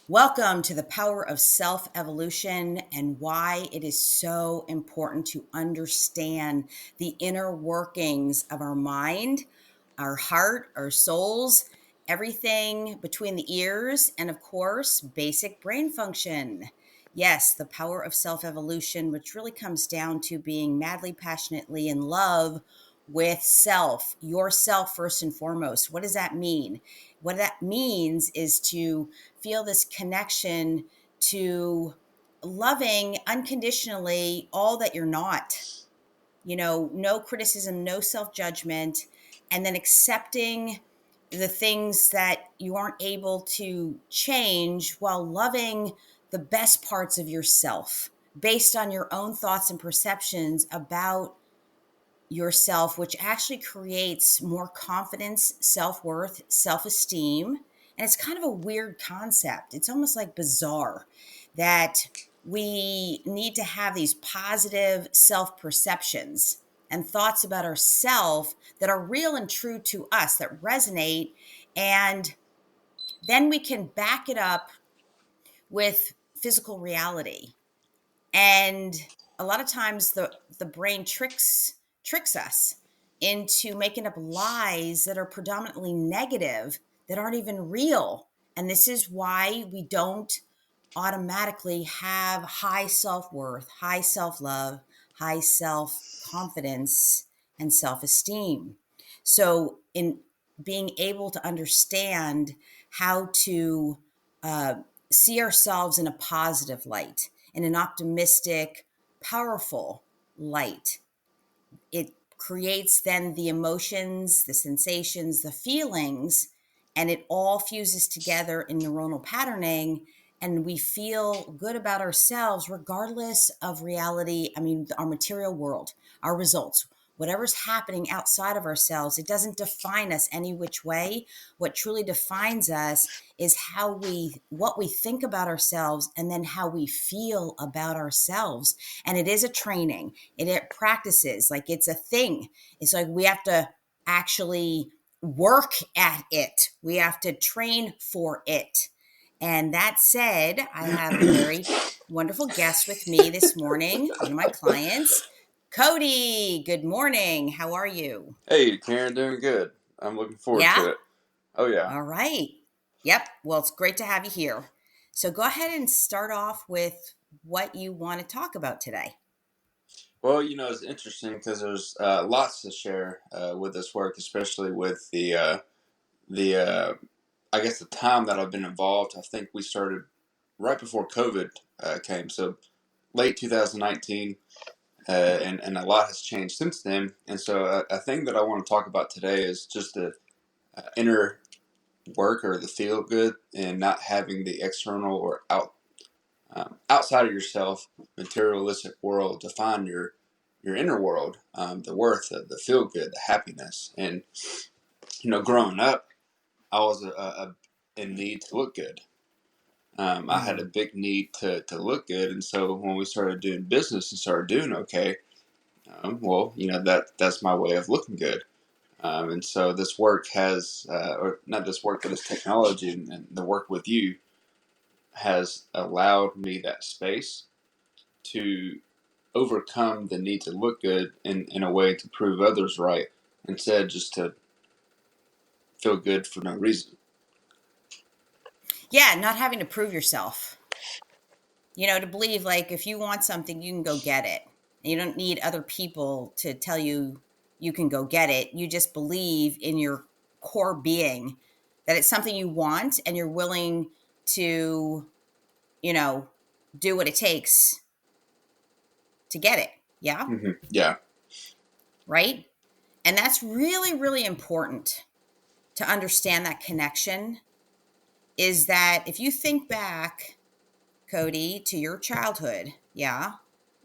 Welcome to the power of self-evolution and why it is so important to understand the inner workings of our mind, our heart, our souls, everything between the ears, and of course, basic brain function. Yes, the power of self-evolution, which really comes down to being madly, passionately in love with self, yourself first and foremost. What does that mean? What that means is to feel this connection to loving unconditionally all that you're not. No criticism, no self judgment, and then accepting the things that you aren't able to change while loving the best parts of yourself based on your own thoughts and perceptions about yourself, which actually creates more confidence, self worth, self esteem. And it's kind of a weird concept. It's almost like bizarre that we need to have these positive self perceptions and thoughts about ourselves that are real and true to us, that resonate. And then we can back it up with physical reality. And a lot of times the brain tricks us into making up lies that are predominantly negative, that aren't even real. And this is why we don't automatically have high self-worth, high self-love, high self-confidence, and self-esteem. So in being able to understand how to uh, see ourselves in a positive light, in an optimistic, powerful light, it creates then the emotions, the sensations, the feelings, and it all fuses together in neuronal patterning. And we feel good about ourselves regardless of reality. I mean, our material world, our results, whatever's happening outside of ourselves, it doesn't define us any which way. What truly defines us is what we think about ourselves, and then how we feel about ourselves. And it is a training. It practices, like it's a thing. It's like we have to actually work at it. We have to train for it. And that said, I have a very wonderful guest with me this morning, one of my clients, Cody. Good morning. How are you? Hey, Karen, doing good. I'm looking forward Yeah? to it. Oh, yeah. All right. Yep. Well, it's great to have you here. So go ahead and start off with what you want to talk about today. Well, it's interesting because there's lots to share with this work, especially with the I guess the time that I've been involved. I think we started right before COVID came, so late 2019, and a lot has changed since then. And so a thing that I want to talk about today is just the inner work or the feel good and not having the external or outside of yourself, materialistic world to find your inner world, the worth, the feel good, the happiness. And growing up, I was in need to look good. I had a Mm. big need to look good, and so when we started doing business and started doing okay, well, that's my way of looking good. And so this work has, or not this work, but this technology and the work with you has allowed me that space to overcome the need to look good in a way to prove others right instead just to feel good for no reason. Yeah, not having to prove yourself. To believe like if you want something, you can go get it. And you don't need other people to tell you you can go get it. You just believe in your core being that it's something you want and you're willing to, you know, do what it takes to get it. Yeah. Yeah. Right. And that's really, really important to understand that connection is that if you think back, Cody, to your childhood, yeah,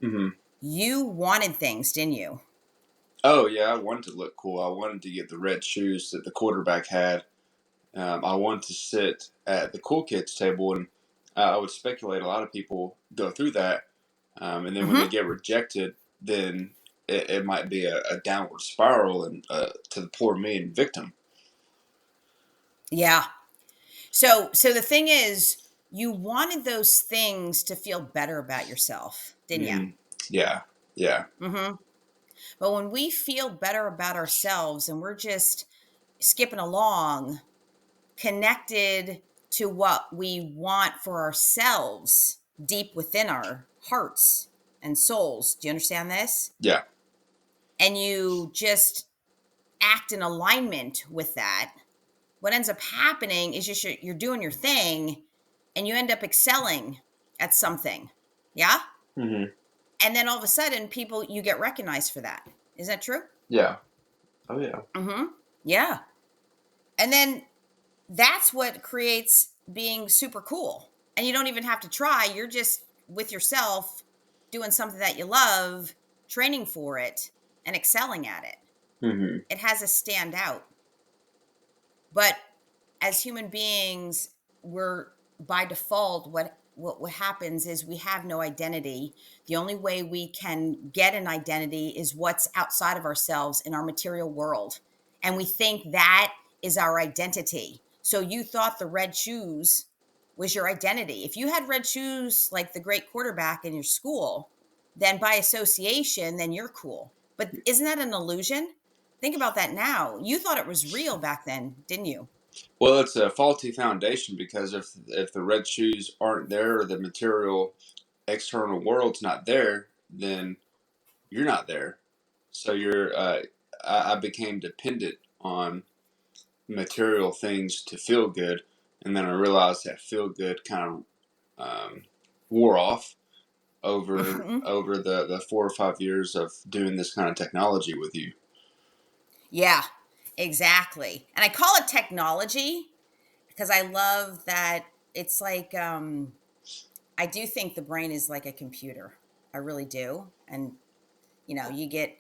hmm you wanted things, didn't you? Oh, yeah, I wanted to look cool. I wanted to get the red shoes that the quarterback had. I wanted to sit at the cool kids table, and I would speculate a lot of people go through that. And then when they Mm-hmm. get rejected, then it might be a downward spiral and to the poor me and victim. Yeah. So the thing is, you wanted those things to feel better about yourself, didn't you? Mm. Yeah. Yeah. Mm-hmm. But when we feel better about ourselves and we're just skipping along, connected to what we want for ourselves deep within our hearts and souls. Do you understand this? Yeah. And you just act in alignment with that. What ends up happening is just you're doing your thing and you end up excelling at something. Yeah. Hmm. And then all of a sudden, people, you get recognized for that. Is that true? Yeah. Oh yeah. Mm-hmm. Yeah. And then that's what creates being super cool. And you don't even have to try. You're just with yourself doing something that you love, training for it, and excelling at it. Hmm. It has us stand out. But as human beings, we're by default, what happens is we have no identity. The only way we can get an identity is what's outside of ourselves in our material world. And we think that is our identity. So you thought the red shoes was your identity. If you had red shoes like the great quarterback in your school, then by association, then you're cool. But isn't that an illusion? Think about that now. You thought it was real back then, didn't you? Well, it's a faulty foundation because if the red shoes aren't there or the material external world's not there, then you're not there. So you're. I became dependent on material things to feel good, and then I realized that feel good kind of wore off over the 4 or 5 years of doing this kind of technology with you. Yeah, exactly. And I call it technology because I love that it's like I do think the brain is like a computer. I really do. And you get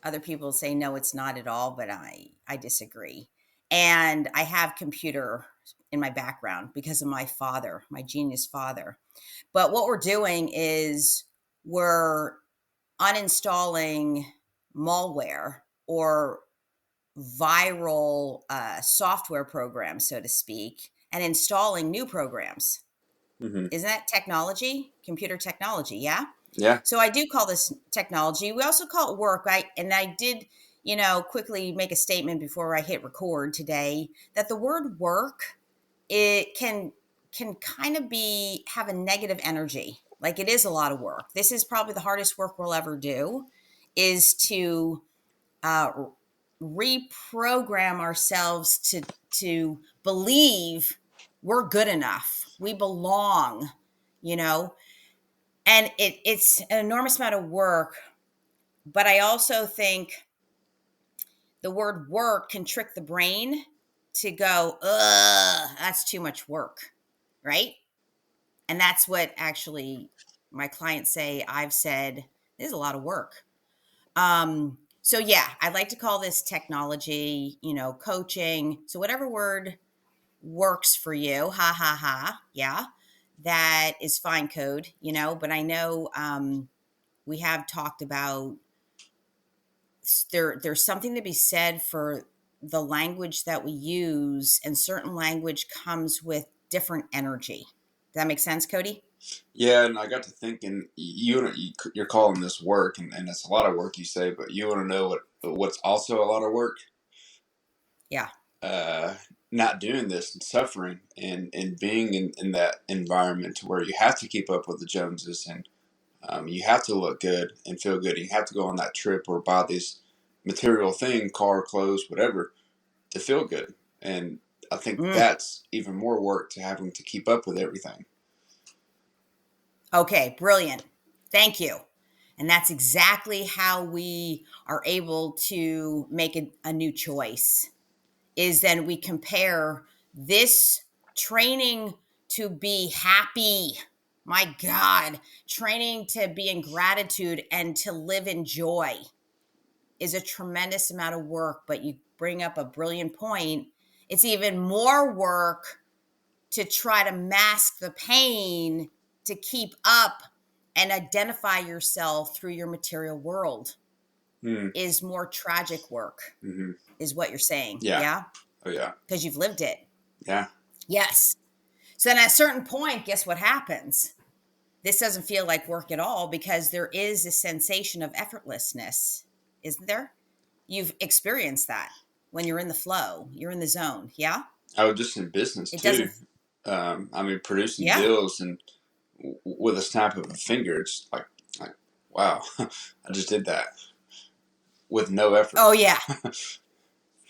other people say no it's not at all, but I disagree. And I have computer in my background because of my father, my genius father. But what we're doing is we're uninstalling malware or viral software programs, so to speak, and installing new programs. Hmm. Isn't that technology? Computer technology, yeah? Yeah. So I do call this technology. We also call it work. I did, quickly make a statement before I hit record today that the word work, it can kind of be have a negative energy. Like it is a lot of work. This is probably the hardest work we'll ever do, is to uh, reprogram ourselves to believe we're good enough, we belong, you know, and it's an enormous amount of work. But I also think the word work can trick the brain to go, ugh, that's too much work, right? And that's what actually my clients say. I've said, this is a lot of work. So yeah, I like to call this technology, coaching. So whatever word works for you, ha ha ha, yeah, that is fine code, but I know we have talked about there's something to be said for the language that we use, and certain language comes with different energy. Does that make sense, Cody? Yeah, and I got to thinking, you're calling this work, and it's a lot of work, you say, but you want to know what's also a lot of work? Yeah. Uh, Not doing this and suffering and being in that environment to where you have to keep up with the Joneses and you have to look good and feel good. You have to go on that trip or buy this material thing, car, clothes, whatever, to feel good. And I think Mm. that's even more work to having to keep up with everything. Okay, brilliant. Thank you. And that's exactly how we are able to make a new choice, is then we compare this training to be happy. My God, training to be in gratitude and to live in joy is a tremendous amount of work. But you bring up a brilliant point. It's even more work to try to mask the pain, to keep up and identify yourself through your material world, Mm. is more tragic work, Hmm. is what you're saying. Yeah. Yeah. Oh, yeah. Because you've lived it. Yeah. Yes. So then at a certain point, guess what happens? This doesn't feel like work at all because there is a sensation of effortlessness, isn't there? You've experienced that when you're in the flow, you're in the zone. Yeah. I was just in business It too. doesn't, I mean, producing yeah. deals and with a snap of a finger, it's like, wow, I just did that with no effort. Oh, yeah.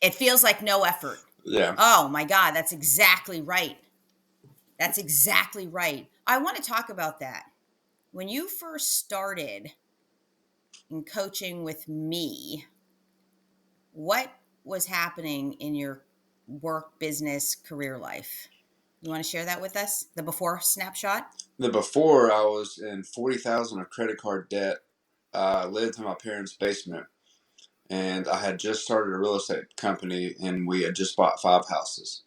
It feels like no effort. Yeah. Oh, my God. That's exactly right. That's exactly right. I want to talk about that. When you first started in coaching with me, what was happening in your work, business, career life? You want to share that with us? The before snapshot? The before I was in 40,000 of credit card debt. Lived in my parents' basement, and I had just started a real estate company, and we had just bought 5 houses.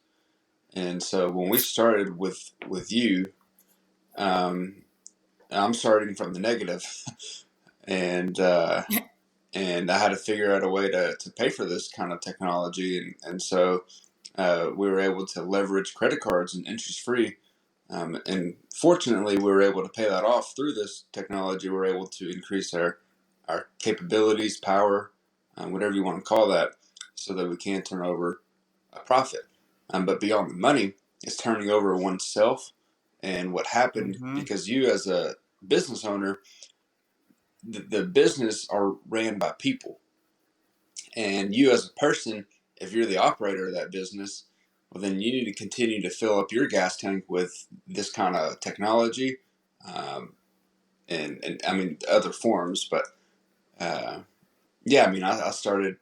And so when we started with you, um, I'm starting from the negative, and and I had to figure out a way to pay for this kind of technology, and so we were able to leverage credit cards and interest free. And fortunately, we were able to pay that off through this technology. We were able to increase our capabilities, power, whatever you want to call that, so that we can turn over a profit. But beyond the money, it's turning over oneself and what happened Mm-hmm. because you, as a business owner, the business are ran by people, and you, as a person, if you're the operator of that business, well, then you need to continue to fill up your gas tank with this kind of technology, um, and I mean other forms. But yeah, I mean I started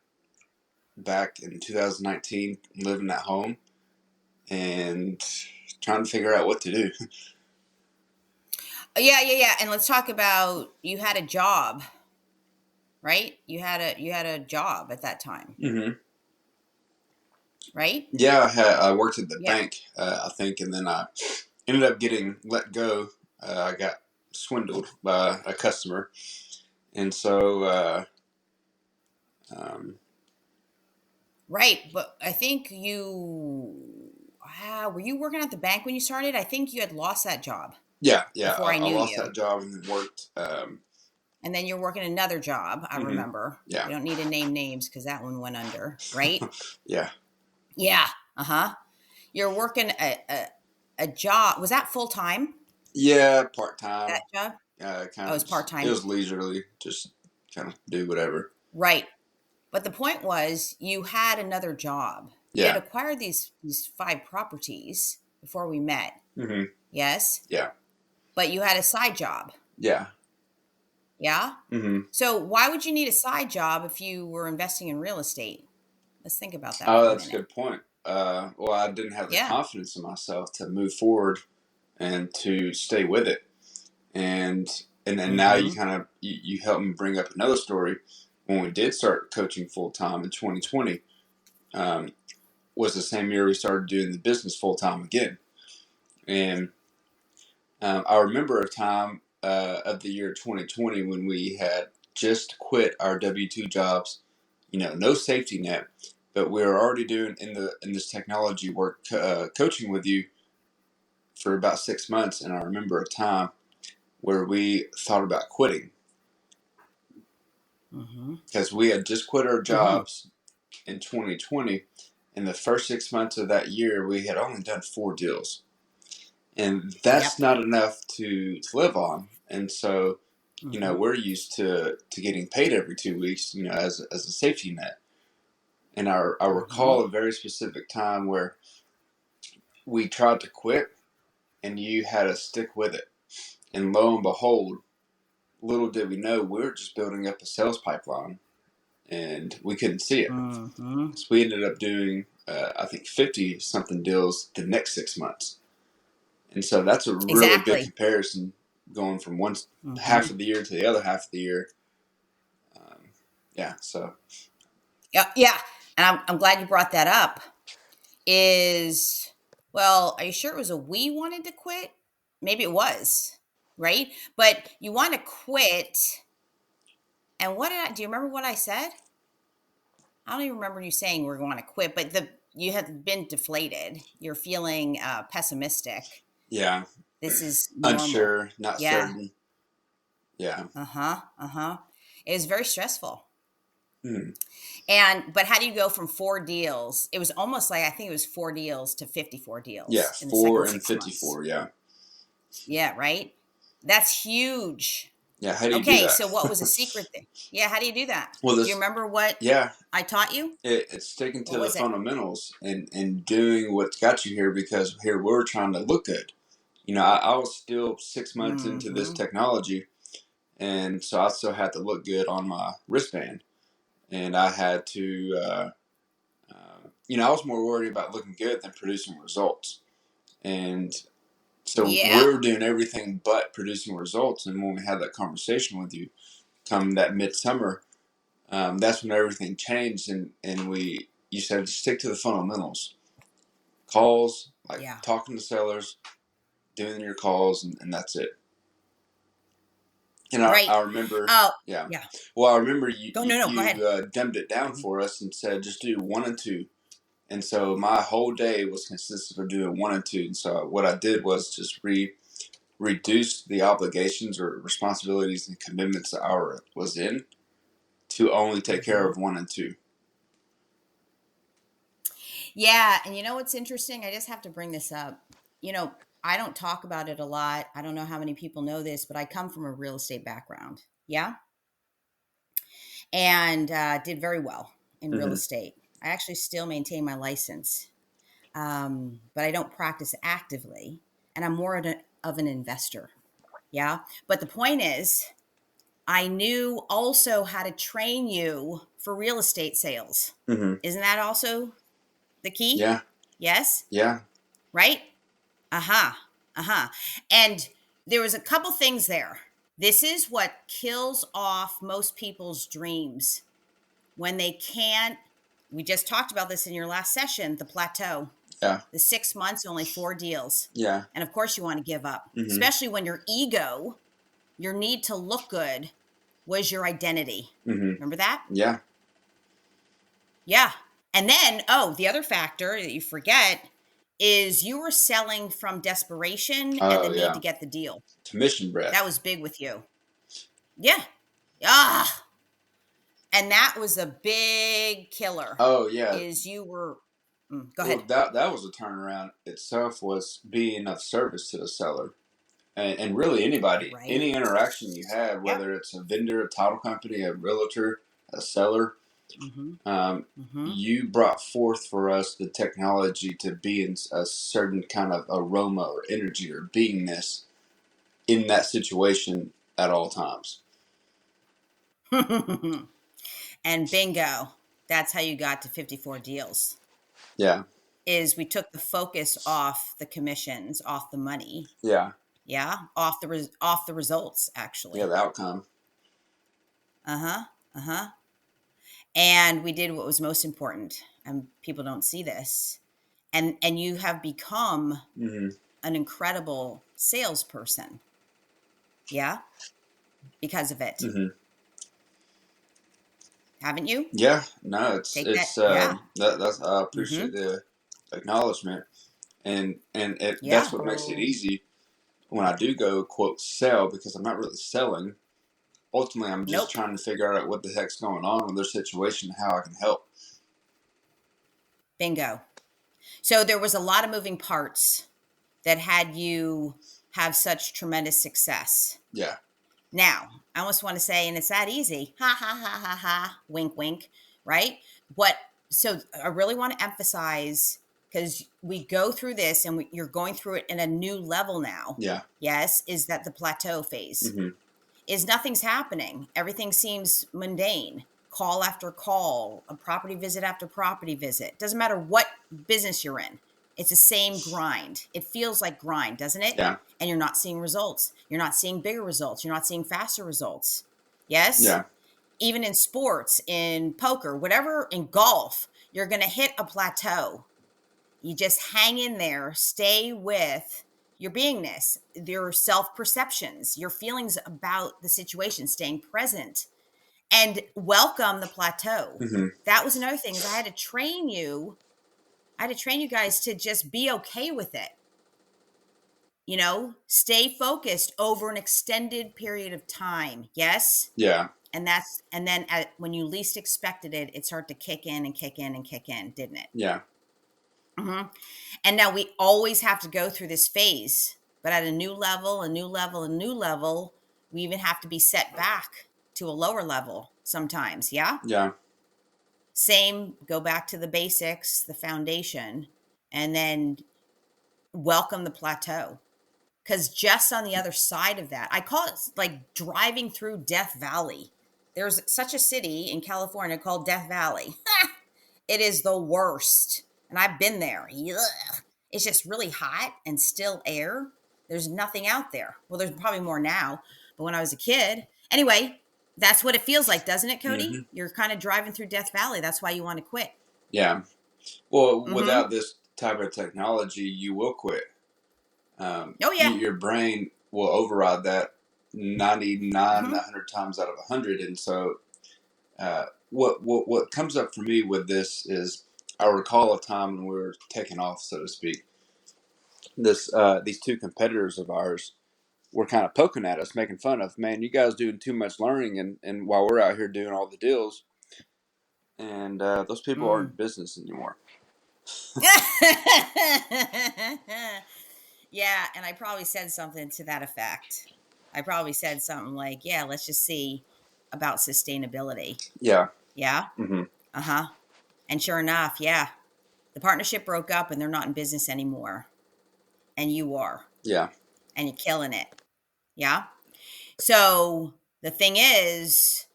back in 2019 living at home and trying to figure out what to do. Yeah. And let's talk about you had a job, right? You had a job at that time, hmm right? Yeah, I worked at the Yeah. bank, I think, and then I ended up getting let go. I got swindled by a customer, and so um, Right. But I think were you working at the bank when you started? I think you had lost that job yeah, before I I knew lost you. that job and then worked. And then you're working another job. I hmm remember. Yeah, We don't need to name names because that one went under, right? yeah, Yeah. Uh huh. You're working a job. Was that full time? yeah, part That time. job? Kind Oh, it of was part just it time. was leisurely, just kind of do whatever. Right. But the point was, you had another job. You had Yeah. acquired these 5 properties before we met. hmm Yes, Yeah. but you had a side job. Yeah. Yeah. hmm So why would you need a side job if you were investing in real estate? Let's think about that Oh, for a that's a minute. good point. Well, I didn't have the Yeah. confidence in myself to move forward and to stay with it. And then now you Mm-hmm. kind of you helped me bring up another story when we did start coaching full time in 2020. Um, was the same year we started doing the business full time again, and I remember a time of the year 2020 when we had just quit our W-2 jobs. No safety net, but we were already doing in this technology work, coaching with you for about 6 months, and I remember a time where we thought about quitting Mm-hmm. because we had just quit our Mm-hmm. jobs in 2020. In the first 6 months of that year, we had only done 4 deals, and that's Yep. not enough to live on. And so, Mm-hmm. we're used to getting paid every 2 weeks, as a safety net. And I Mm-hmm. recall a very specific time where we tried to quit, and you had to stick with it. And lo and behold, little did we know we were just building up a sales pipeline, and we couldn't see it. Mm-hmm. So we ended up doing, I think, 50 something deals the next 6 months. And so that's a really big Exactly. comparison going from one half Mm-hmm. of the year to the other half of the year. Um, yeah, so Yeah. Yeah. And I'm glad you brought that up. Are you sure it was a we wanted to quit? Maybe it was, right? But you want to quit. And do you remember what I said? I don't even remember you saying we want to quit, but you had been deflated. You're feeling pessimistic. Yeah. This is normal. Unsure, not Yeah. certain. Yeah. Uh-huh. Uh-huh. It was very stressful. Mhm. But how do you go from 4 deals? It was almost like I think it was 4 deals to 54 Yeah. deals in the 4 second and 6 months. 54. Yeah. Yeah, right? That's huge. Yeah. How do you do Okay, that? so what was a secret thing? Yeah, how do you do that? Well, Do you this, remember what yeah, I taught you? it's sticking What to the was it? fundamentals and doing what's got you here because here we're trying to look good. I was still 6 months into this Mhm. technology, and so I still had to look good on my wristband, and I had to, I was more worried about looking good than producing results, and so Yeah. we're doing everything but producing results. And when we had that conversation with you, come that midsummer, that's when everything changed, and you said stick to the fundamentals, calls, like Yeah. talking to sellers, doing your calls, and that's it. And Right. I remember, Oh, yeah. yeah. Well, I remember you Go you, no, no, go ahead. you dumbed it down Mhm. for us and said just do 1 and 2. And so my whole day was consistent of doing 1 and 2. And so what I did was just reduce the obligations or responsibilities and commitments that I was in to only take care Mhm. of 1 and 2. Yeah, and you know what's interesting? I just have to bring this up. You know, I don't talk about it a lot. I don't know how many people know this, but I come from a real estate background. Yeah. And did very well in real Mm-hmm. estate. I actually still maintain my license, but I don't practice actively. And I'm more of an investor. Yeah. But the point is, I knew also how to train you for real estate sales. Mm-hmm. Isn't that also the key? Yeah. Yes. Yeah. Right? Aha. Aha. And there was a couple things there. This is what kills off most people's dreams when they can't. We just talked about this in your last session, the plateau. Yeah. The 6 months, only 4 deals. Yeah. And of course, you want to give up, Mm-hmm. especially when your ego, your need to look good, was your identity. Mm-hmm. Remember that? Yeah. Yeah. And then, oh, the other factor that you forget is you were selling from desperation and the Oh need yeah. to get the deal. Commission That breath. was big with you. Yeah. Ah. And that was a big killer Oh yeah. is you were go Well, ahead. that was a turnaround itself, was being of service to the seller. And really anybody, Right. any interaction you have, Yep. whether it's a vendor, a title company, a realtor, a seller, Mhm. um, Mhm. you brought forth for us the technology to be in a certain kind of aroma or energy or beingness in that situation at all times. And bingo. That's how you got to 54 deals. Yeah, Is we took the focus off the commissions, off the money. yeah, Yeah, off the results yeah. actually. The outcome. Uh-huh. Uh-huh. And we did what was most important. And people don't see this. And you have become Hmm. an incredible salesperson. Yeah, because of it. Hmm. Haven't you? Yeah, no, Take that. it's Yeah. that's I appreciate Mhm. the acknowledgement, and that's Yeah. what makes it easy when I do go quote sell, because I'm not really selling. Ultimately, I'm just Nope. trying to figure out what the heck's going on with their situation and how I can help. Bingo. So there was a lot of moving parts that had you have such tremendous success. Yeah. Now, I almost want to say, and it's that easy. Ha ha ha ha ha. Wink wink. Right? What so I really want to emphasize because we go through this and you're going through it in a new level now. Yeah. Yes, is that the plateau phase? Hmm. Is nothing's happening. Everything seems mundane. Call after call, a property visit after property visit. Doesn't matter what business you're in. It's the same grind. It feels like grind, doesn't it? Yeah. And you're not seeing results. You're not seeing bigger results. You're not seeing faster results. Yes? Yeah. Even in sports, in poker, whatever, in golf, you're going to hit a plateau. You just hang in there, stay with your beingness, your self perceptions, your feelings about the situation, staying present, and welcome the plateau. Hmm. That was another thing is I had to train you. I had to train you guys to just be okay with it. stay focused over an extended period of time. Yes. Yeah. And then when you least expected it, it started to kick in and kick in and kick in, didn't it? Yeah. hmm And now we always have to go through this phase, but at a new level, we even have to be set back to a lower level sometimes. Yeah. Yeah. Same, go back to the basics, the foundation, and then welcome the plateau. Because just on the other side of that, I call it like driving through Death Valley. There's such a city in California called Death Valley. It is the worst. And I've been there. Ugh. It's just really hot and still air. There's nothing out there. Well, there's probably more now, but when I was a kid, anyway, that's what it feels like, doesn't it, Cody? Hmm. You're kind of driving through Death Valley. That's why you want to quit. Yeah. Well, Mm-hmm. without this type of technology, you will quit. Oh, yeah. Your brain will override that 99, Mm-hmm. 100 times out of 100. And so, what comes up for me with this is I recall a time when we were taking off, so to speak. These two competitors of ours were kind of poking at us, making fun of, man, you guys doing too much learning, and while we're out here doing all the deals, and those people aren't Mm. in business anymore. Yeah, and I probably said something to that effect. I probably said something like, "Yeah, let's just see about sustainability." Yeah. Yeah. Hmm. Uh-huh. And sure enough, yeah. The partnership broke up and they're not in business anymore. And you are. Yeah. And you're killing it. Yeah. So the thing is,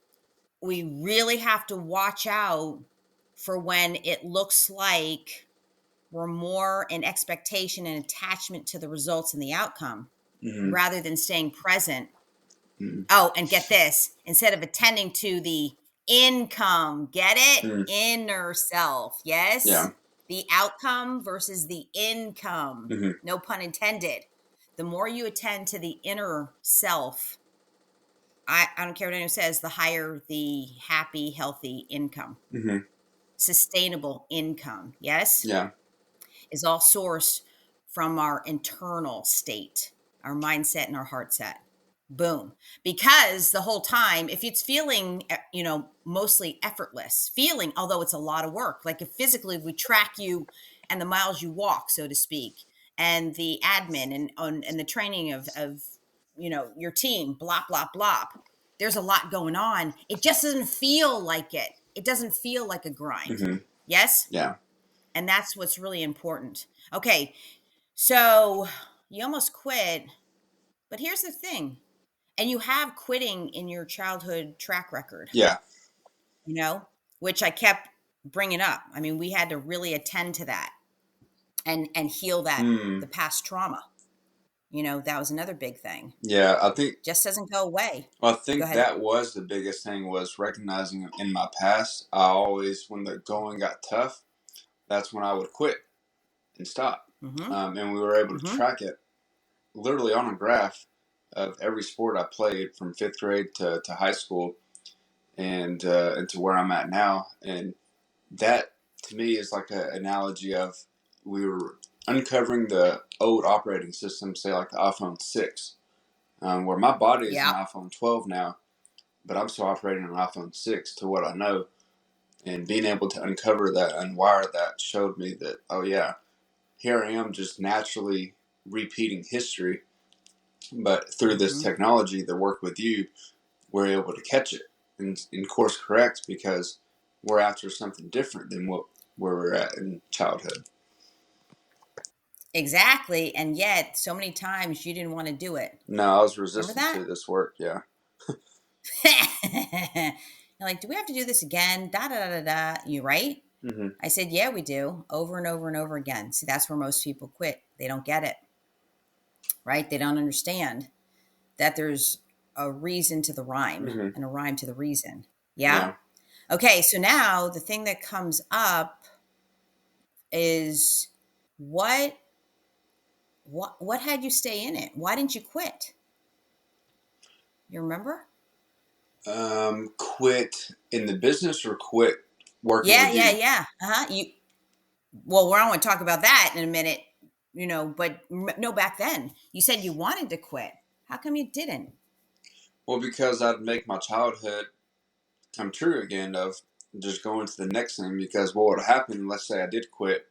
we really have to watch out for when it looks like we're more in expectation and attachment to the results and the outcome Hmm. rather than staying present. Hmm. Oh, and get this, instead of attending to the income, get it? Hmm. Inner self. Yes. Yeah. The outcome versus the income. Hmm. No pun intended. The more you attend to the inner self, I don't care what anyone says, the higher the happy, healthy income, Hmm. sustainable income. Yes. Yeah. Is all sourced from our internal state, our mindset and our heart set. Boom. Because the whole time, if it's feeling, mostly effortless feeling, although it's a lot of work, like if physically we track you and the miles you walk, so to speak, and the admin and the training of your team, blah, blah, blah. There's a lot going on. It just doesn't feel like it. It doesn't feel like a grind. Hmm. Yes. Yeah. And that's what's really important. Okay, so you almost quit, but here's the thing. And you have quitting in your childhood track record, Yeah. you know, which I kept bringing up. I mean, we had to really attend to that and heal that, Mm. the past trauma. That was another big thing. Yeah. I think. Just doesn't go away. Well, I Go think ahead. that was the biggest thing was recognizing in my past. I always, when the going got tough, that's when I would quit and stop. Mm-hmm. And we were able to Mm-hmm. track it literally on a graph of every sport I played from fifth grade to high school and to where I'm at now. And that to me is like an analogy of we were uncovering the old operating system, say like the iPhone 6, where my body is an Yeah. iPhone 12 now, but I'm still operating an iPhone 6 to what I know. And being able to uncover that, unwire that, showed me that, oh yeah, here I am just naturally repeating history. But through this Mm-hmm. technology that work with you, we're able to catch it and course correct because we're after something different than where we're at in childhood. Exactly. And yet, so many times you didn't want to do it. No, I was Remember resistant that? to this work. Yeah. You're like, do we have to do this again? Da da da da da. You right? Hmm. I said, yeah, we do, over and over and over again. See, that's where most people quit. They don't get it, right? They don't understand that there's a reason to the rhyme Hmm. and a rhyme to the reason. Yeah. Yeah. Okay. So now the thing that comes up is what what had you stay in it? Why didn't you quit? You remember? Quit in the business or quit working Yeah, with yeah, you? yeah. Uh-huh. You Well, we're going to talk about that in a minute. but no, back then you said you wanted to quit. How come you didn't? Well, because I'd make my childhood come true again of just going to the next thing. Because what would happen, let's say I did quit,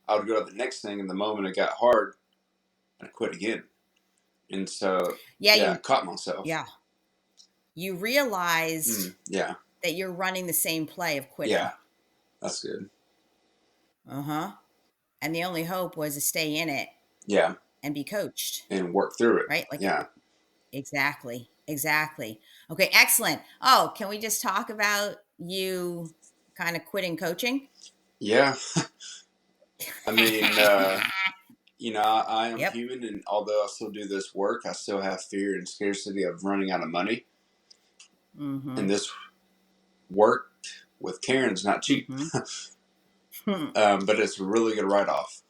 I would go to the next thing, and the moment it got hard, I'd quit again. And so, Yeah, yeah, I caught myself. yeah, you realized Yeah, that you're running the same play of quitting. yeah, that's good. Uh-huh. And the only hope was to stay in it Yeah, and be coached, and work through it. right? Like, Yeah, exactly. Exactly. Okay, excellent. Oh, can we just talk about you kind of quitting coaching? yeah. I mean, I am Yep. human, and although I still do this work, I still have fear and scarcity of running out of money. Mm-hmm. And this work with Karen's not cheap, Mm-hmm. but it's a really good write off.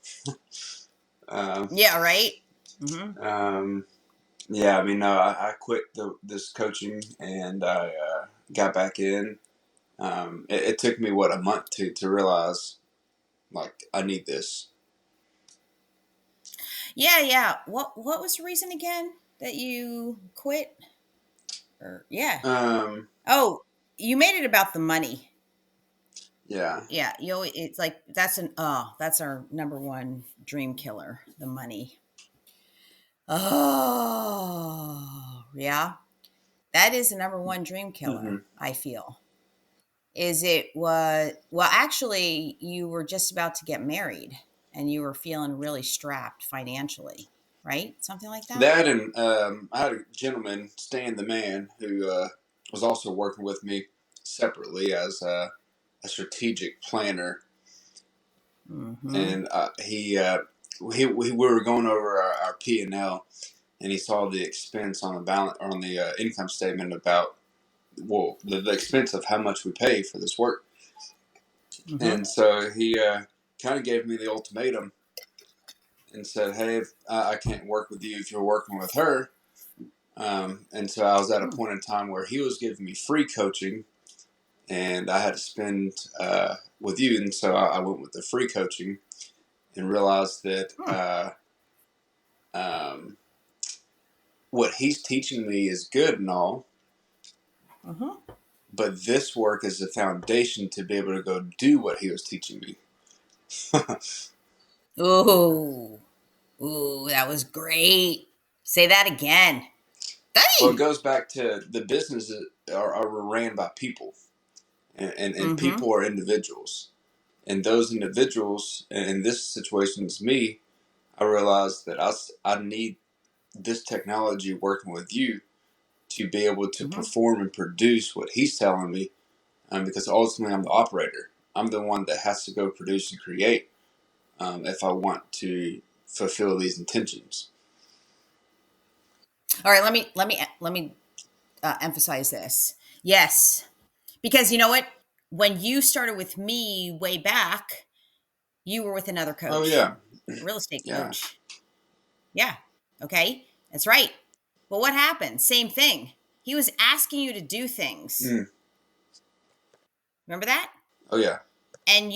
um, Yeah, right. Mm-hmm. um, yeah, I mean, I quit this coaching, and I got back in. It took me a month to realize, like, I need this. Yeah, yeah. What was the reason again that you quit? Or yeah. Um, Oh, you made it about the money. yeah, Yeah, it's like that's our number one dream killer, the money. Oh, yeah. That is the number one dream hmm killer, I feel. Is it was well, actually, you were just about to get married and you were feeling really strapped financially, right? Something like that? that, and I had a gentleman, Stan the man, who was also working with me separately as a strategic planner, Mm-hmm. and we were going over our P&L, and he saw the expense on the balance on the income statement about, well, the expense of how much we pay for this work. Mm-hmm. And so he kind of gave me the ultimatum and said, hey, if, I can't work with you if you're working with her. And so I was at a Hmm. point in time where he was giving me free coaching, and I had to spend with you. And so I went with the free coaching and realized that Hmm. um, what he's teaching me is good and all, Mm-hmm. but this work is the foundation to be able to go do what he was teaching me. Ooh. Ooh, that was great. Say that again. Well, it Dang. goes back to the businesses are ran by people, and Mm-hmm. people are individuals. And those individuals, in this situation is me, I realized that I need this technology working with you to be able to Mm-hmm. perform and produce what he's telling me, because ultimately I'm the operator. I'm the one that has to go produce and create, if I want to fulfill these intentions. All right, let me emphasize this. Yes, because you know what? When you started with me way back, you were with another Oh coach, yeah, a real estate yeah, coach. Yeah. Okay. That's right. But what happened? Same thing. He was asking you to do things. mm. Remember that? Oh yeah, And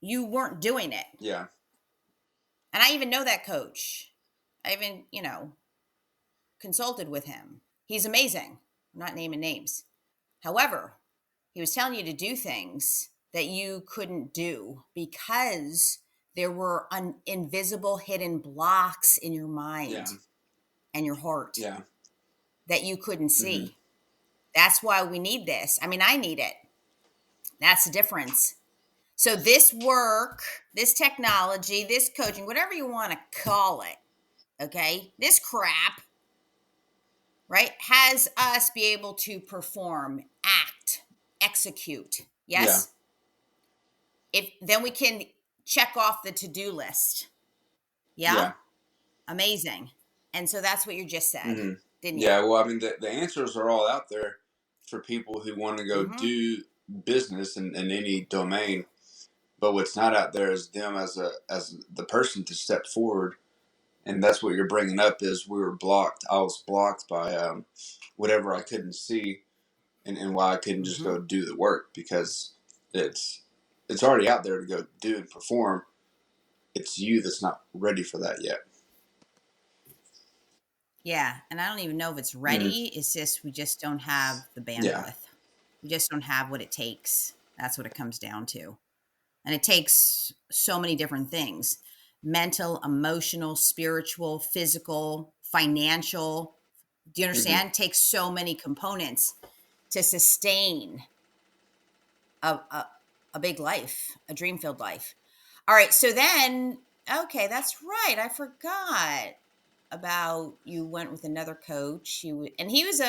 you weren't doing it. yeah, And I even know that coach. I even, consulted with him. He's amazing. I'm not naming names. However, he was telling you to do things that you couldn't do because there were invisible hidden blocks in your yeah, mind and your heart yeah. that you couldn't Mm-hmm. see. That's why we need this. I mean, I need it. That's the difference. So, this work, this technology, this coaching, whatever you want to call it, okay, this crap, right, has us be able to perform, act, execute. Yeah, Yes? If then we can check off the to-do list. Yeah? yeah. Amazing. And so that's what you just said, Mm-hmm. didn't you? Yeah, well, I mean, the answers are all out there for people who want to go Mm-hmm. do business in any domain. But what's not out there is them as the person to step forward, and that's what you're bringing up. Is we were blocked. I was blocked by whatever I couldn't see, and why I couldn't just Mm-hmm. go do the work because it's it's already out there to go do and perform. it's you that's not ready for that yet. Yeah. And I don't even know if it's Mm-hmm. ready. It's just, we just don't have the Yeah. bandwidth. We just don't have what it takes. That's what it comes down to. And it takes so many different things: mental, emotional, spiritual, physical, financial. Do you Mm-hmm. understand? It takes so many components to sustain a big life, a dream filled life. All right. So then, okay, that's right. I forgot about you went with another coach. And he was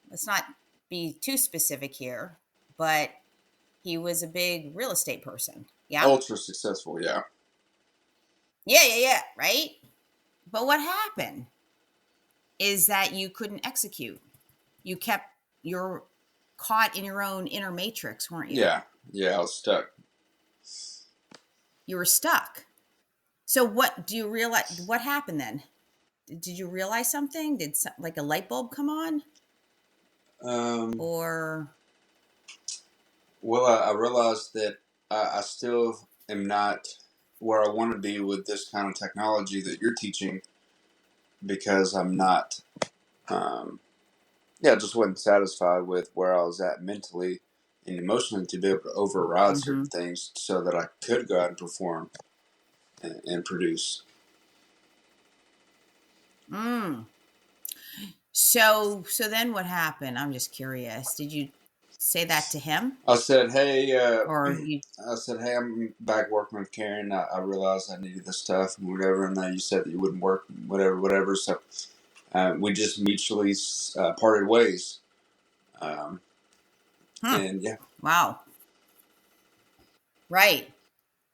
let's not be too specific here, but he was a big real estate person. Yeah. Ultra successful. Yeah. Yeah. Right. But what happened is that you couldn't execute. You're caught in your own inner matrix, weren't you? Yeah. Yeah. I was stuck. You were stuck. So what do you realize? What happened then? Did you realize something? Like a light bulb come on? Um, Or, well, I realized that I still am not where I want to be with this kind of technology that you're teaching, because I'm not, yeah, just wasn't satisfied with where I was at mentally and emotionally to be able to override certain mm-hmm. things so that I could go out and perform and produce. Mm. So then what happened? I'm just curious. Did you say that to him, I said, hey, or you? I said, hey, I'm back working with Karen. I realized I needed this stuff and whatever, and then you said that you wouldn't work, whatever. So we just mutually parted ways. Um, Huh? and yeah, Wow. Right.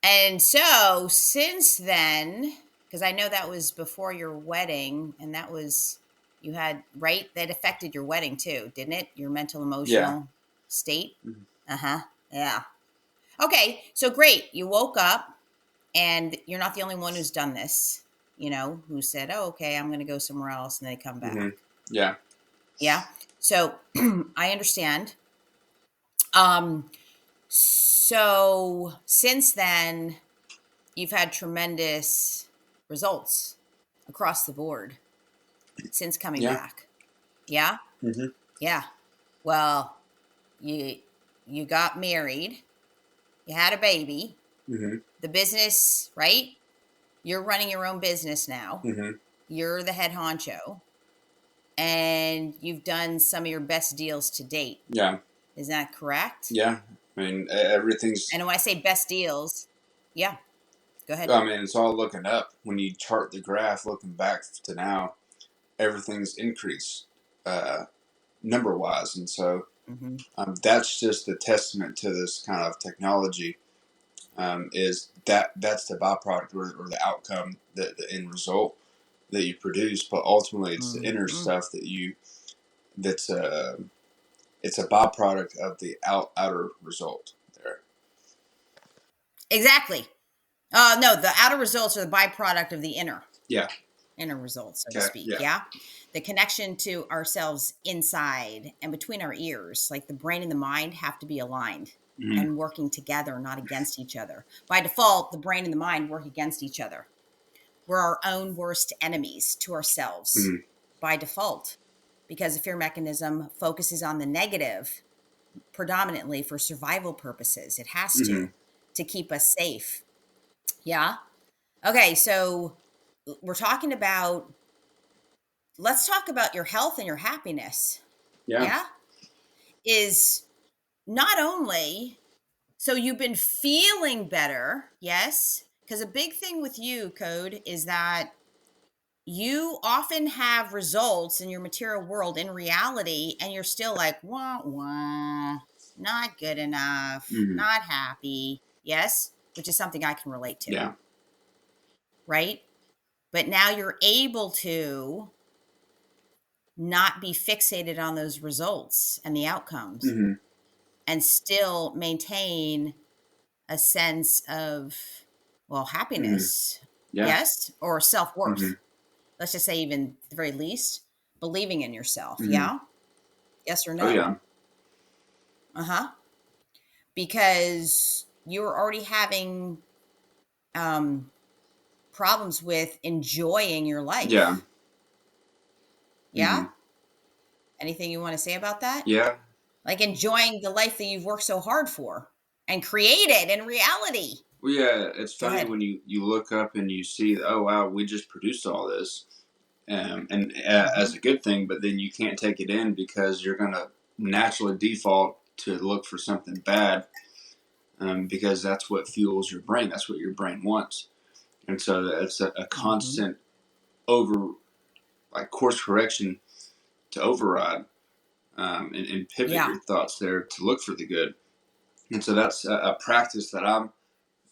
And so since then, because I know that was before your wedding, and that was you had right that affected your wedding too, didn't it? Your mental yeah, emotional state. mhm, Uh huh. Yeah. Okay. So great. You woke up, and you're not the only one who's done this. Who said, "Oh, okay, I'm going to go somewhere else," and they come mhm, back. yeah, Yeah. So I understand. Um. So since then, you've had tremendous results across the board since coming yeah, back. Yeah? hmm, Yeah. Well, you you got married, you had a baby, hmm, the business, right? You're running your own business now. hmm, You're the head honcho, and you've done some of your best deals to date. yeah, Is that correct? yeah. I mean, everything's. And when I say best deals, yeah, go ahead. I mean, it's all looking up. When you chart the graph, looking back to now, everything's increased number wise, and so Hmm. that's just a testament to this kind of technology. Is that's the byproduct, or the outcome, the end result that you produce, but ultimately it's the inner Hmm. stuff that you that's it's a byproduct of the outer result there. Exactly. No, the outer results are the byproduct of the Yeah. inner results, so to Okay. speak. Yeah. Yeah. The connection to ourselves inside and between our ears, like the brain and the mind have to be aligned Mm-hmm. and working together, not against each other. By default, the brain and the mind work against each other. We're our own worst enemies to ourselves Mm-hmm. by default, because the fear mechanism focuses on the negative predominantly for survival purposes. It has Mm-hmm. to keep us safe. Yeah. Okay. So we're talking about, let's talk about your health and your happiness. Yeah. Yeah. Is not only, so you've been feeling better. Yes. Because a big thing with you, Code, is that you often have results in your material world in reality, and you're still like, wah, wah, not good enough, Mm-hmm. not happy. Yes. Which is something I can relate to. Yeah. Right. But now you're able to not be fixated on those results and the outcomes, Mm-hmm. and still maintain a sense of, well, Mm-hmm. happiness. Yeah. Yes. Or Mm-hmm. self-worth. Let's just say, even at the very least, believing in yourself. Mm-hmm. Yeah. Yes or Oh no? yeah. Uh-huh. Because you're already having problems with enjoying your Yeah. life. Yeah? Hmm. Anything you want to say about that? Yeah. Like enjoying the life that you've worked so hard for and created in reality. Well, yeah, it's Go funny ahead. when you look up and you see, oh wow, we just produced all this, and as Hmm. a good thing, but then you can't take it in because you're gonna naturally default to look for something bad, because that's what fuels your brain. That's what your brain wants, and so it's a Hmm. constant over like course correction to override, and pivot Yeah. your thoughts there to look for the good. And so that's a practice that I'm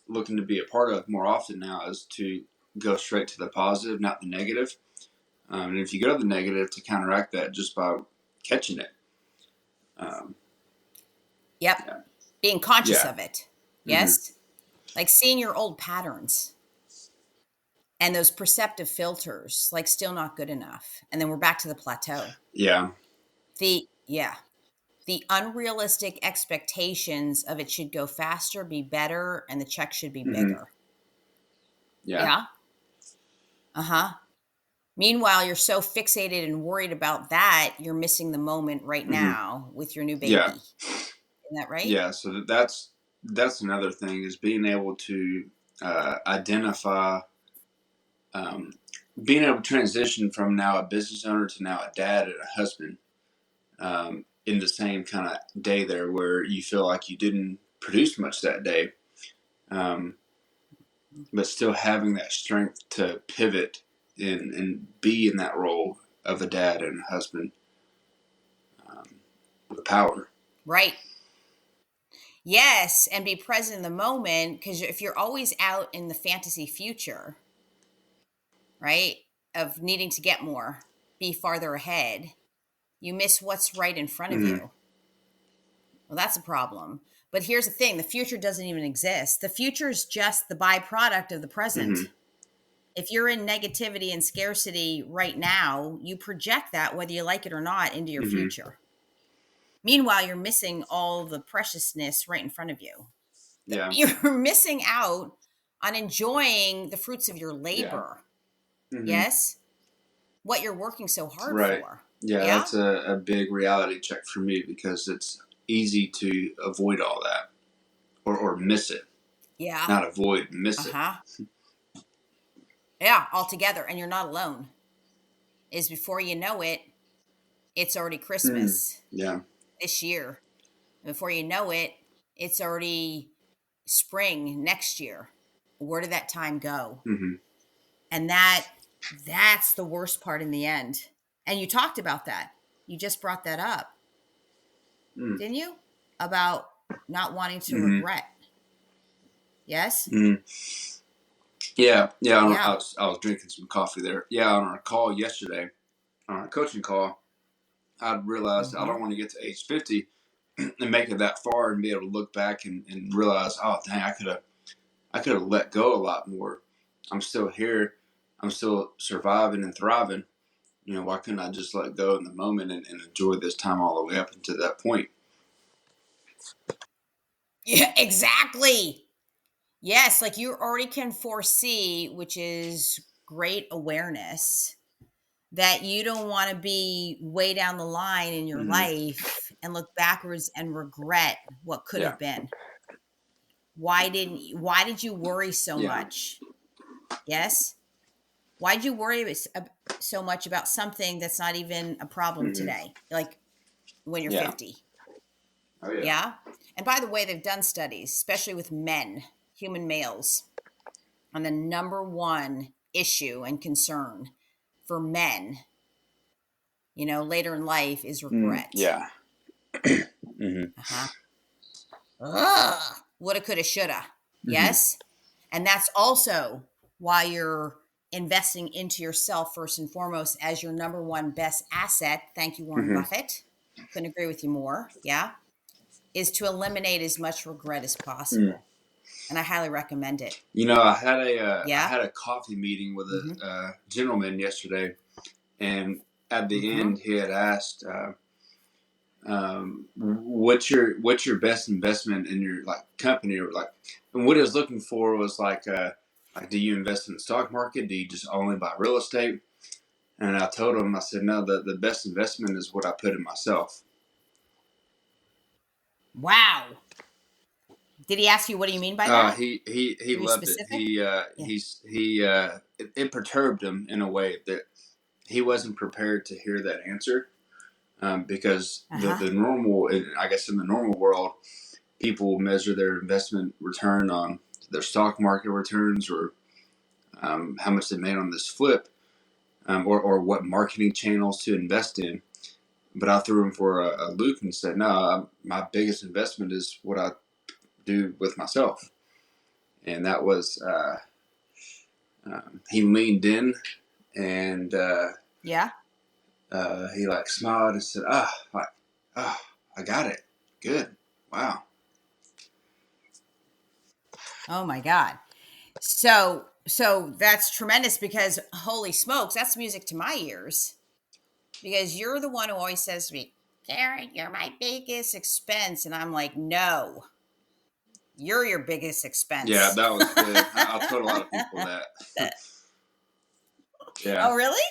looking to be a part of more often now, is to go straight to the positive, not the negative. And if you go to the negative, to counteract that just by catching it. Um, Yep. yeah. Being conscious Yeah. of it. Hmm. Yes. Like seeing your old patterns and those perceptive filters, like still not good enough. And then we're back to the plateau. Yeah. Yeah. The unrealistic expectations of it should go faster, be better, and the check should be Hmm. bigger. Yeah. Yeah. Uh huh. Meanwhile, you're so fixated and worried about that, you're missing the moment right Hmm. now with your new Yeah. baby. Isn't that right? Yeah. So that's another thing, is being able to identify, um, being able to transition from now a business owner to now a dad and a husband, in the same kind of day there, where you feel like you didn't produce much that day, um, but still having that strength to pivot and be in that role of a dad and a husband, with power. Right. Yes. And be present in the moment. Because if you're always out in the fantasy future, right, of needing to get more, be farther ahead, you miss what's right in front of Mm-hmm. you. Well, that's a problem. But here's the thing, the future doesn't even exist. The future is just the byproduct of the Mm-hmm. present. If you're in negativity and scarcity right now, you project that, whether you like it or not, into your Mm-hmm. future. Meanwhile, you're missing all the preciousness right in front of you. Yeah. You're missing out on enjoying the fruits of your Yeah. labor. Mm-hmm. Yes? What you're working so hard Right. for. Yeah, Yeah? that's a big reality check for me, because it's easy to avoid all that, or miss it. Yeah. Not avoid, Uh miss it. huh. Yeah, altogether. And you're not alone. Is before you know it, it's already Mm. Christmas Yeah. this year. Before you know it, it's already spring next year. Where did that time go? Mm-hmm. And that's the worst part in the end. And you talked about that. You just brought that up, Mm. didn't you? About not wanting to Mm-hmm. regret. Yes? Mm-hmm. Yeah. Yeah. Yeah. I was drinking some coffee there. Yeah. On our call yesterday, on our coaching call, I realized I Mm-hmm. don't want to get to age 50 and make it that far and be able to look back and realize, oh dang, I could have let go a lot more. I'm still here. I'm still surviving and thriving. Why couldn't I just let go in the moment and enjoy this time all the way up until that point? Yeah, exactly. Yes, like you already can foresee, which is great awareness, that you don't want to be way down the line in your Mm-hmm. life and look backwards and regret what could Yeah. have been. Why did you worry so Yeah. much? Yes? Why did you worry so much about something that's not even a problem Mm-hmm. today? Like when you're Yeah. 50. Oh yeah. Yeah? And by the way, they've done studies, especially with men, human males, on the number one issue and concern for men, later in life is Mm, regret. yeah. Mm-hmm. Uh-huh. Ugh. Woulda, coulda, shoulda. Mm-hmm. Yes. And that's also why you're investing into yourself first and foremost as your number one best asset. Thank you, Warren Mm-hmm. Buffett. Couldn't agree with you more. Yeah. Is to eliminate as much regret as Mm. possible. And I highly recommend it. I Yeah. had a coffee meeting with a Mm-hmm. gentleman yesterday, and at the Mm-hmm. end he had asked, what's your best investment in your like company, or like, and what he was looking for was like, Like, do you invest in the stock market? Do you just only buy real estate? And I told him, I said, no, the best investment is what I put in myself. Wow. Did he ask you what do you mean by that? He Were you loved it. specific? Yeah. It perturbed him in a way that he wasn't prepared to hear that answer, because Uh-huh. the normal, I guess in the normal world, people measure their investment return on their stock market returns, or how much they made on this flip, or what marketing channels to invest in. But I threw him for a loop and said, no, my biggest investment is what I do with myself. And that was, he leaned in, and Yeah. he like smiled and said, I got it. Good. Wow. Oh my God. So that's tremendous because holy smokes, that's music to my ears. Because you're the one who always says to me, Karen, you're my biggest expense. And I'm like, no, you're your biggest Yeah, expense. that was good. I told a lot of people that. Yeah. Oh, really?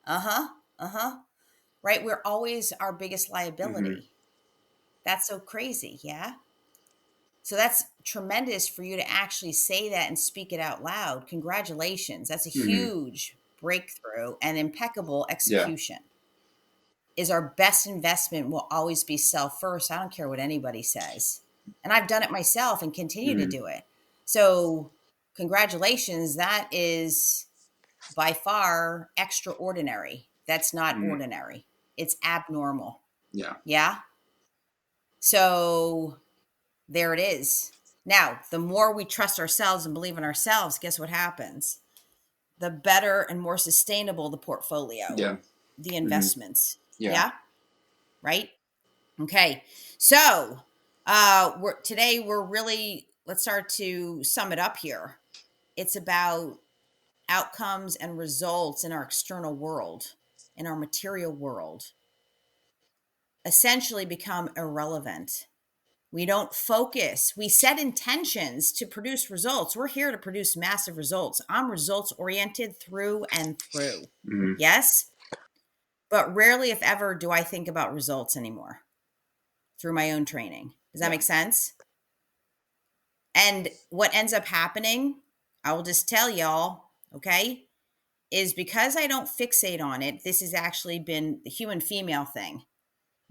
Uh-huh. Uh-huh. Right. We're always our biggest Mm-hmm. liability. That's so crazy. Yeah. So that's tremendous for you to actually say that and speak it out loud. Congratulations. That's a Mm-hmm. huge breakthrough and impeccable Yeah. execution. Is our best investment will always be self first. I don't care what anybody says. And I've done it myself and continue to Mm-hmm. do it. So, congratulations. That is by far extraordinary. That's not Mm-hmm. ordinary, it's abnormal. Yeah. Yeah. So, there it is. Now, the more we trust ourselves and believe in ourselves, guess what happens? The better and more sustainable the portfolio, Yeah. the Mm-hmm. investments. Yeah. Yeah. Right. Okay. So, today we're really, let's start to sum it up here. It's about outcomes and results in our external world, in our material world, essentially become irrelevant. We don't focus. We set intentions to produce results. We're here to produce massive results. I'm results oriented through and through. Mm-hmm. Yes. But rarely, if ever, do I think about results anymore through my own training. Does that Yeah. make sense? And what ends up happening, I will just tell y'all, okay, is because I don't fixate on it. This has actually been the human female thing.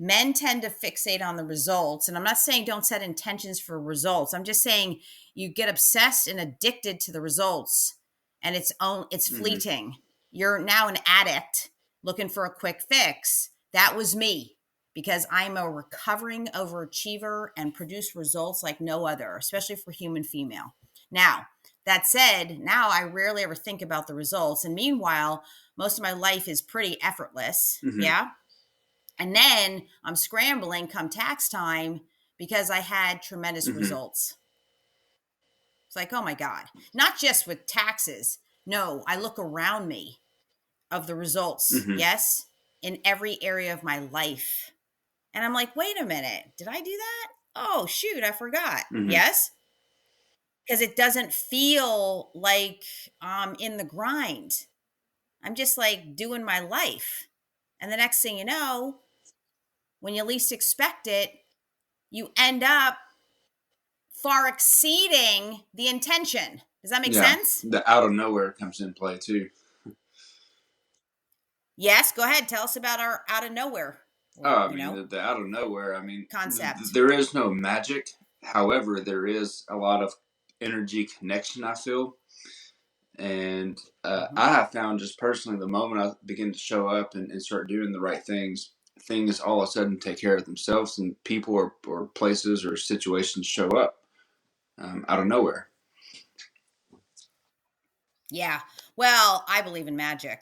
Men tend to fixate on the results. And I'm not saying don't set intentions for results. I'm just saying you get obsessed and addicted to the results and it's Mm-hmm. fleeting. You're now an addict looking for a quick fix. That was me because I'm a recovering overachiever and produce results like no other, especially for human female. Now, that said, now I rarely ever think about the results. And meanwhile, most of my life is pretty effortless. Mm-hmm. Yeah. And then I'm scrambling come tax time because I had tremendous Mm-hmm. results. It's like, oh my God, not just with taxes. No, I look around me of the results. Mm-hmm. Yes, in every area of my life. And I'm like, wait a minute, did I do that? Oh, shoot, I forgot. Mm-hmm. Yes, because it doesn't feel like I'm in the grind. I'm just like doing my life. And the next thing you know, when you least expect it, you end up far exceeding the intention. Does that make Yeah. sense? The out of nowhere comes in play too. Yes, go ahead. Tell us about our out of nowhere, Oh, or I mean, the out of nowhere. I mean, concept. there is no magic. However, there is a lot of energy connection, I feel. And Mhm. I have found just personally, the moment I begin to show up and start doing the right things all of a sudden take care of themselves, and people or places or situations show up out of nowhere. Yeah. Well, I believe in magic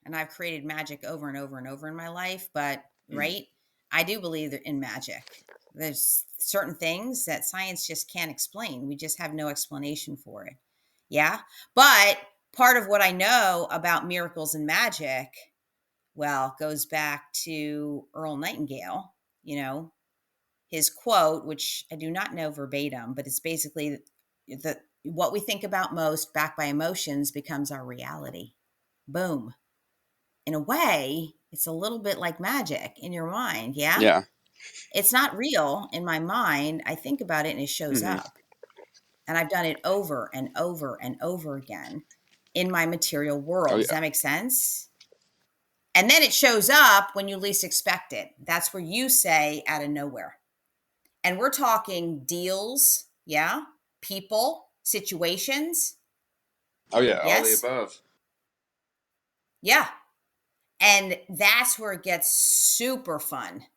and I've created magic over and over and over in my life, but Mm-hmm. right? I do believe in magic. There's certain things that science just can't explain. We just have no explanation for it. Yeah. But part of what I know about miracles and magic, well, goes back to Earl Nightingale, you know, his quote, which I do not know verbatim, but it's basically the what we think about most, backed by emotions, becomes our reality. Boom. In a way, it's a little bit like magic in your mind. Yeah. Yeah. It's not real in my mind. I think about it and it shows Hmm. up. And I've done it over and over and over again in my material Oh world. Does yeah. that make sense? And then it shows up when you least expect it. That's where you say out of nowhere. And we're talking deals, yeah, people, situations. Oh yeah. All the Yes. above. Yeah. And that's where it gets super fun.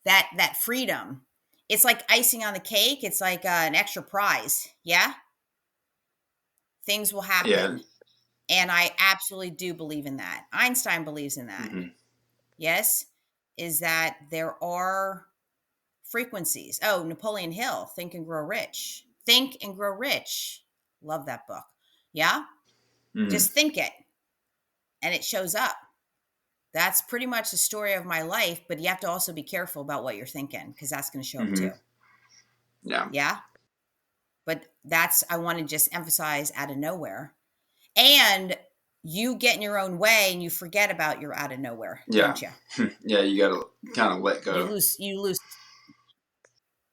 That freedom. It's like icing on the cake. It's like an extra prize. Yeah. Things will Yeah. happen. And I absolutely do believe in that. Einstein believes in that. Hmm. Yes. Is that there are frequencies. Oh, Napoleon Hill, Think and Grow Rich. Think and Grow Rich. Love that book. Yeah. Hmm. Just think it and it shows up. That's pretty much the story of my life, but you have to also be careful about what you're thinking because that's going to show up Hmm. too. Yeah. Yeah. But that's, I want to just emphasize out of nowhere. And you get in your own way and you forget about your out of nowhere, Yeah. don't you? Yeah. You got to kind of let You go. lose.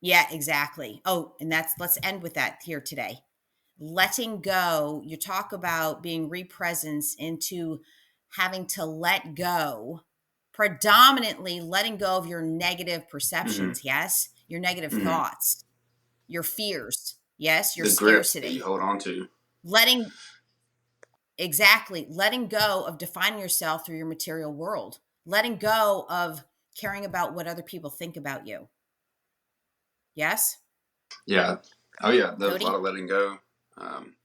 Yeah, exactly. Oh, and let's end with that here today. Letting go, you talk about being represence into having to let go, predominantly letting go of your negative Hmm. perceptions. Yes. Your negative Hmm. thoughts, your fears. Yes. Your The grip that you scarcity. hold on to. Letting, exactly, letting go of defining yourself through your material world, letting go of caring about what other people think about you. Yes. Yeah. Oh yeah. There's a lot Cody? of letting go. Um,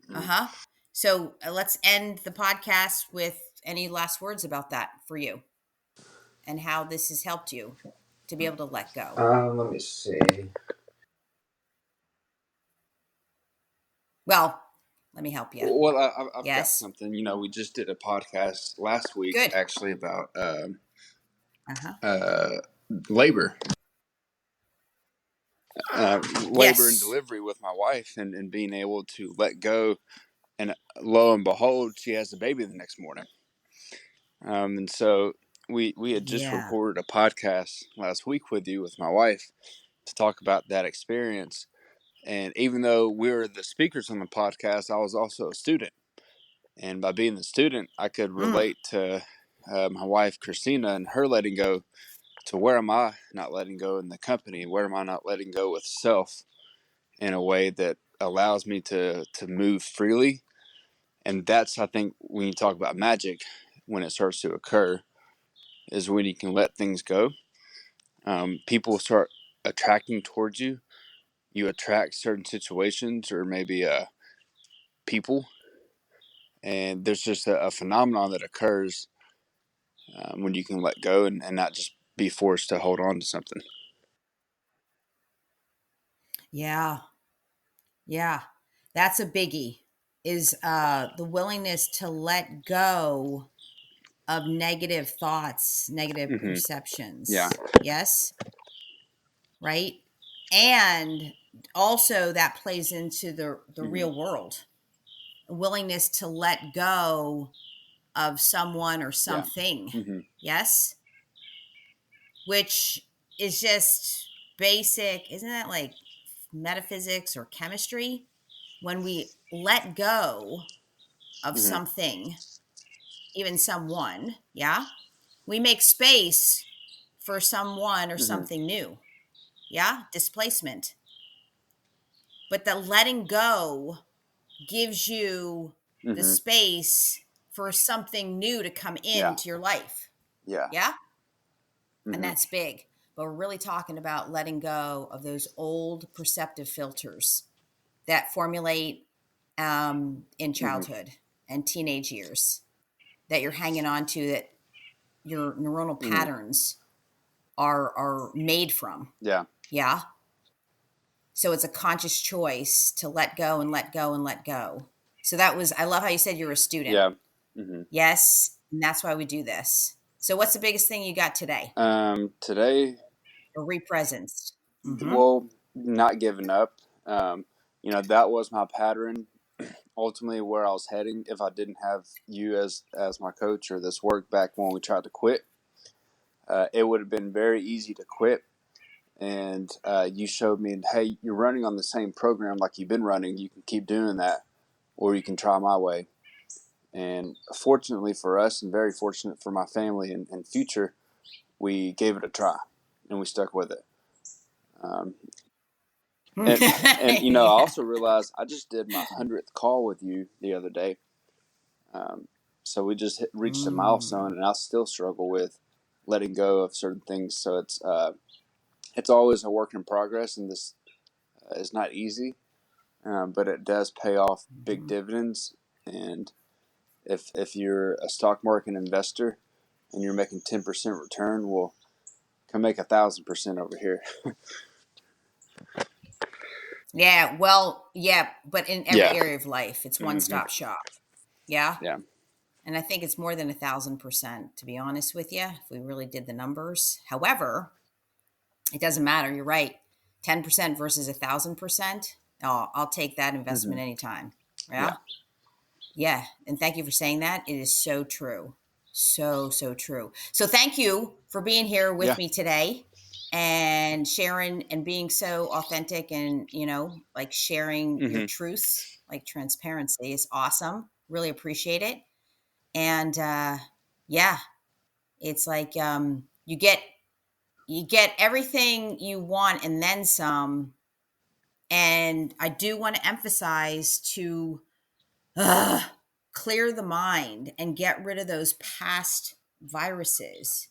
mm. Uh-huh. So let's end the podcast with any last words about that for you and how this has helped you to be able to let go. Let me see. Well, let me help you. Well, I've got Yes. something. We just did a podcast last week Good. actually about Uh-huh. uh, labor, labor and Yes. delivery with my wife, and being able to let go. And lo and behold, she has a baby the next morning. And so we had just Yeah. recorded a podcast last week with you with my wife to talk about that experience. And even though we were the speakers on the podcast, I was also a student. And by being the student, I could Mm. relate to my wife, Christina, and her letting go to where am I not letting go in the company? Where am I not letting go with self in a way that allows me to move freely? And that's, I think, when you talk about magic, when it starts to occur, is when you can let things go. People start attracting towards you. You attract certain situations or maybe people. And there's just a phenomenon that occurs when you can let go and not just be forced to hold on to something. Yeah. Yeah. That's a biggie is the willingness to let go of negative thoughts, negative Hmm. Yeah. perceptions. Yes? Right? And also that plays into the Hmm. real world. A willingness to let go of someone or Yeah. something. Hmm. Yes? Which is just basic, isn't that like metaphysics or chemistry? When we let go of Hmm. something, even someone, yeah, we make space for someone or Hmm. something new. Yeah, displacement. But the letting go gives you the Hmm. space for something new to come Yeah. into your life. Yeah. Yeah. And Hmm. that's big. But we're really talking about letting go of those old perceptive filters that formulate in Hmm. childhood and teenage years that you're hanging on to, that your neuronal Hmm. patterns are made from. Yeah. Yeah. So it's a conscious choice to let go and let go and let go. So that was, I love how you said you're a student. Yeah. Hmm. Yes. And that's why we do this. So what's the biggest thing you got today? Today, Or represence. Mm-hmm. well, not giving up. that was my pattern. Ultimately, where I was heading, if I didn't have you as my coach or this work back when we tried to quit, it would have been very easy to quit. And you showed me, hey, you're running on the same program like you've been running. You can keep doing that, or you can try my way. And fortunately for us, and very fortunate for my family and future, we gave it a try, and we stuck with it. Um, and I Yeah. also realized I just did my 100th call with you the other day. So we just reached a milestone, and I still struggle with letting go of certain things. So it's always a work in progress, and this is not easy, but it does pay off big dividends. And if you're a stock market investor and you're making 10% return, well, come make 1,000% over here. Yeah, well, yeah, but in every Yeah. area of life, it's one Mm-hmm. stop shop. Yeah. Yeah. And I think it's more than 1,000%, to be honest with you, if we really did the numbers. However, it doesn't matter. You're right. 10% versus 1,000%. Oh, I'll take that Mm-hmm. investment anytime. Yeah. Yeah. Yeah. And thank you for saying that. It is so true. So, so true. So thank you for being here with Yeah. me today and sharing and being so authentic and, like sharing your Mm-hmm. truths, like transparency is awesome. Really appreciate it. And yeah, it's like you get everything you want and then some. And I do want to emphasize to uh, clear the mind and get rid of those past viruses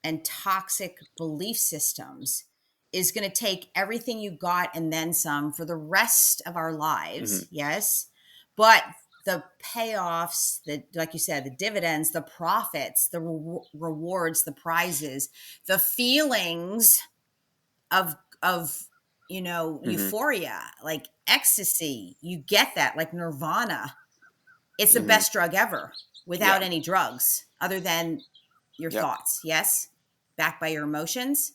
and toxic belief systems is going to take everything you got and then some for the rest of our Mm-hmm. lives. Yes. But the payoffs, the, like you said, the dividends, the profits, the rewards, the prizes, the feelings of Mm-hmm. euphoria, like ecstasy, you get that, like nirvana. It's the Mm-hmm. best drug ever Yeah. without any drugs other than your Yep. thoughts. Yes. Backed by your emotions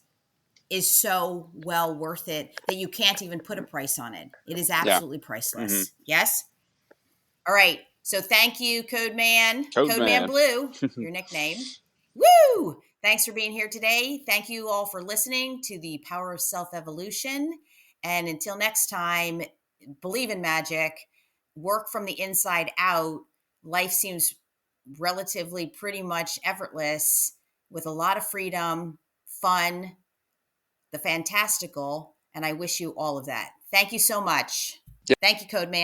is so well worth it that you can't even put a price on it. It is Yeah. absolutely Mm-hmm. priceless. Yes. All right. So thank you, Code Code Man man. Blue, your nickname. Woo! Thanks for being here today. Thank you all for listening to the Power of Self Evolution. And until next time, believe in magic, work from the inside out. Life seems relatively pretty much effortless with a lot of freedom, fun, the fantastical. And I wish you all of that. Thank you so much. Thank you, Code Man.